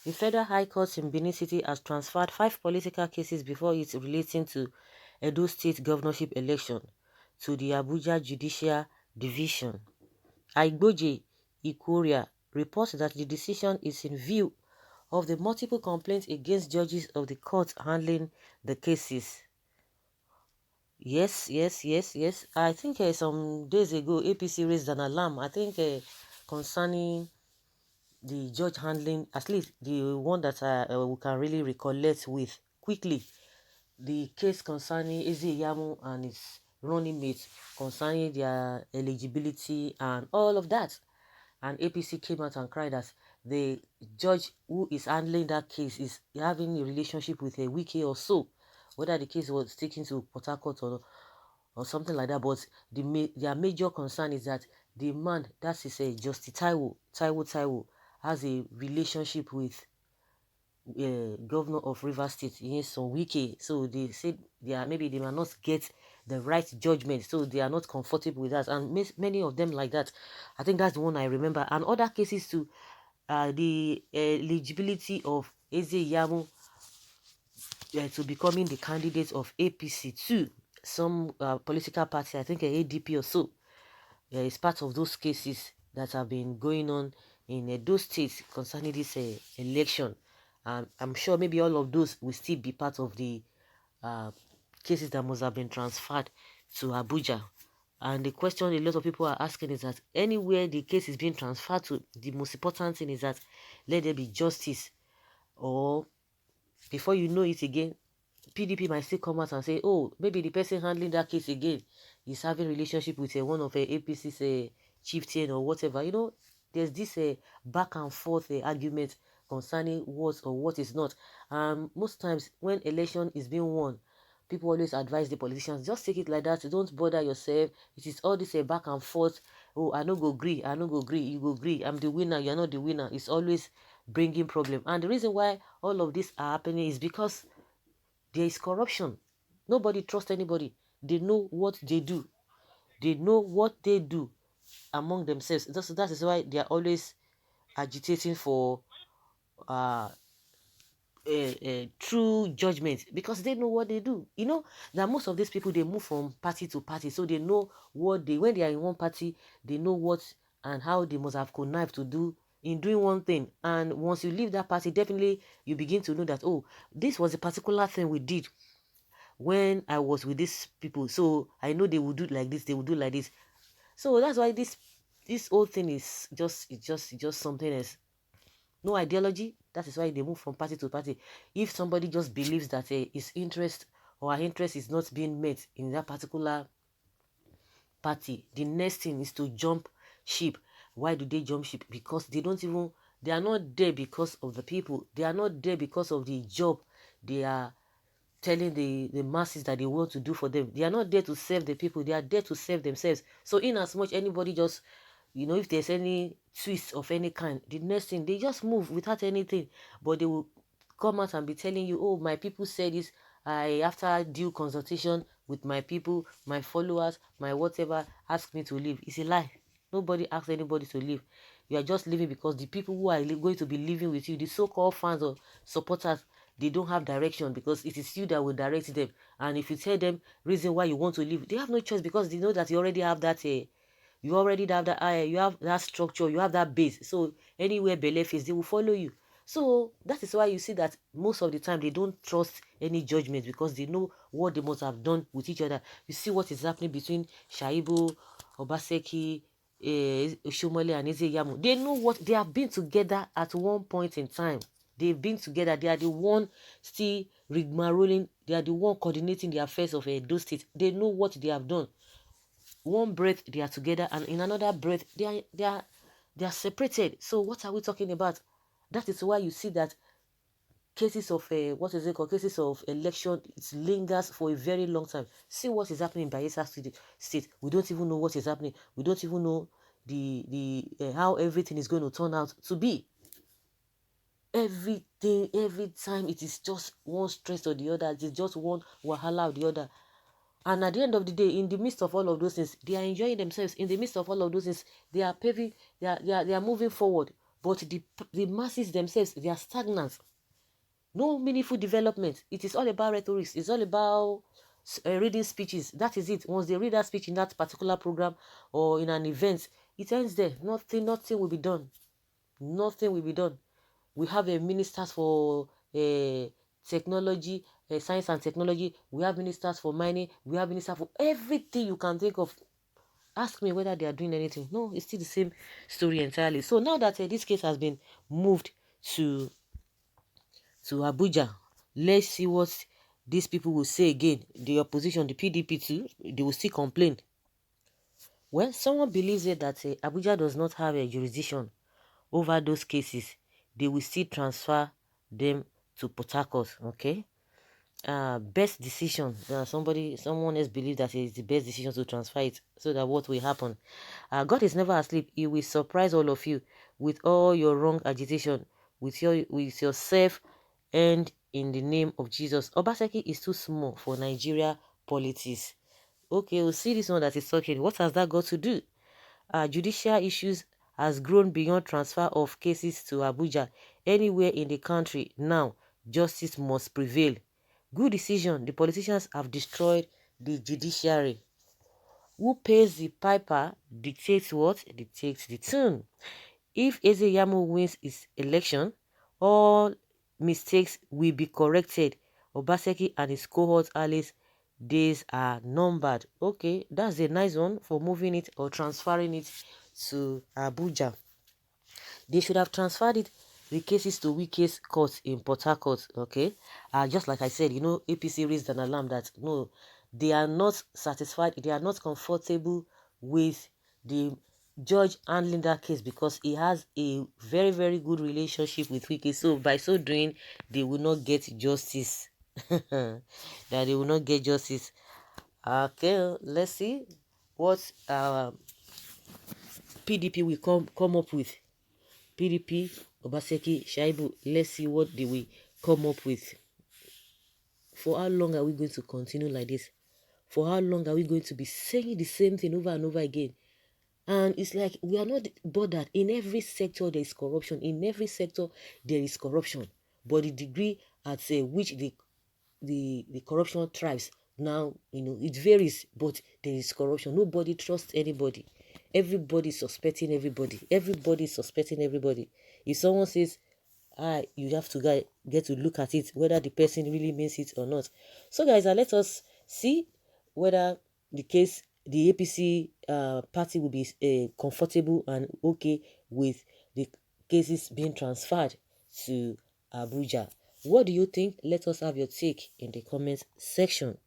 The Federal High Court in Benin City has transferred 5 political cases before it relating to Edo State governorship election to the Abuja Judicial Division. Aigboje Ikoria reports that the decision is in view of the multiple complaints against judges of the court handling the cases. Yes. I think some days ago, APC raised an alarm, I think concerning the judge handling, at least the one that we can really recollect with quickly, the case concerning NŞ10Ñ and his running mates concerning their eligibility and all of that. And APC came out and cried that the judge who is handling that case is having a relationship with a wiki or so, whether the case was taken to Port Harcourt or something like that. But their major concern is that the man, that is a Justice Taiwo, has a relationship with governor of Rivers State, Nyesom Wike. So they said maybe they might not get the right judgment, so they are not comfortable with that. And many of them like that. I think that's the one I remember. And other cases too, the eligibility of NŞ10Ñ to becoming the candidate of APC too. Some political party, I think ADP or so, is part of those cases that have been going on in those states concerning this election. I'm sure maybe all of those will still be part of the cases that must have been transferred to Abuja. And the question a lot of people are asking is that anywhere the case is being transferred to, the most important thing is that let there be justice. Or before you know it again, PDP might still come out and say, oh, maybe the person handling that case again is having relationship with one of APC's chieftain or whatever. You know, there's this back and forth argument concerning what or what is not. Most times when election is being won, people always advise the politicians, just take it like that. Don't bother yourself. It is all this back and forth. Oh, I no go agree. I no go agree. You go agree. I'm the winner. You're not the winner. It's always bringing problem. And the reason why all of this are happening is because there is corruption. Nobody trusts anybody. They know what they do. They know what they do among themselves. That is why they are always agitating for true judgment, because they know what they do. You know that most of these people, they move from party to party, so they know what when they are in one party, they know what and how they must have connived to do in doing one thing. And once you leave that party, definitely you begin to know that, oh, this was a particular thing we did when I was with these people, so I know they will do like this, they will do like this. So that's why this whole thing is just something else. No ideology. That is why they move from party to party. If somebody just believes that his interest or her interest is not being met in that particular party, the next thing is to jump ship. Why do they jump ship? Because they are not there because of the people. They are not there because of the job they are telling the masses that they want to do for them. They are not there to serve the people. They are there to serve themselves. So in as much anybody just, if there's any twist of any kind, the next thing, they just move without anything. But they will come out and be telling you, oh, my people said this. After due consultation with my people, my followers, my whatever, asked me to leave. It's a lie. Nobody asked anybody to leave. You are just leaving because the people who are going to be living with you, the so-called fans or supporters, they don't have direction, because it is you that will direct them. And if you tell them reason why you want to leave, they have no choice, because they know that you already have that you have that structure, you have that base. So anywhere belief is, they will follow you. So that is why you see that most of the time they don't trust any judgment, because they know what they must have done with each other. You see what is happening between Shaibu, Obaseki, Shomole and NŞ10Ñ. They know what they have been together at one point in time. They've been together. They are the one still rigmaroling. They are the one coordinating the affairs of those states. They know what they have done. One breath they are together, and in another breath they are separated. So what are we talking about? That is why you see that cases of cases of election, it lingers for a very long time. See what is happening in Bayelsa State. We don't even know what is happening. We don't even know the how everything is going to turn out to be. Every time it is just one stress or the other. It is just one wahala or the other. And at the end of the day, in the midst of all of those things, they are enjoying themselves. In the midst of all of those things, they are paving, they are moving forward. but the masses themselves, they are stagnant. No meaningful development. It is all about rhetoric. It's all about reading speeches. That is it. Once they read that speech in that particular program or in an event, it ends there. Nothing will be done. Nothing will be done. We have a ministers for technology, science and technology. We have ministers for mining. We have ministers for everything you can think of. Ask me whether they are doing anything. No, it's still the same story entirely. So now that this case has been moved to Abuja, let's see what these people will say again. The opposition, the PDP too, they will still complain. When someone believes it that Abuja does not have a jurisdiction over those cases, they will still transfer them to Port Harcourt, okay? Best decision. Someone else believes that it's the best decision to transfer it, so that what will happen? God is never asleep. He will surprise all of you with all your wrong agitation, with yourself, and in the name of Jesus. Obaseki is too small for Nigeria politics. Okay, we'll see this one that is talking. What has that got to do? Judicial issues has grown beyond transfer of cases to Abuja. Anywhere in the country now, justice must prevail. Good decision. The politicians have destroyed the judiciary. Who pays the piper dictates what? Dictates the tune. If Ezeyamu wins his election, all mistakes will be corrected. Obaseki and his cohort allies days are numbered. Okay, that's a nice one for moving it or transferring it to Abuja. They should have transferred the cases to Wike's court in Port Harcourt, okay? Just like I said, APC raised an alarm that, no, they are not satisfied, they are not comfortable with the judge handling that case because he has a very, very good relationship with Wike. So, by so doing, they will not get justice. That they will not get justice. Okay, let's see what PDP will come up with. PDP, Obaseki, Shaibu, let's see what they will come up with. For how long are we going to continue like this? For how long are we going to be saying the same thing over and over again? And it's like we are not bothered. In every sector there is corruption. In every sector there is corruption. But the degree at which the corruption thrives now, it varies, but there is corruption. Nobody trusts anybody. Everybody is suspecting everybody. Everybody is suspecting everybody. If someone says, you have to get to look at it, whether the person really means it or not. So guys, let us see whether the APC party will be comfortable and okay with the cases being transferred to Abuja. What do you think? Let us have your take in the comments section.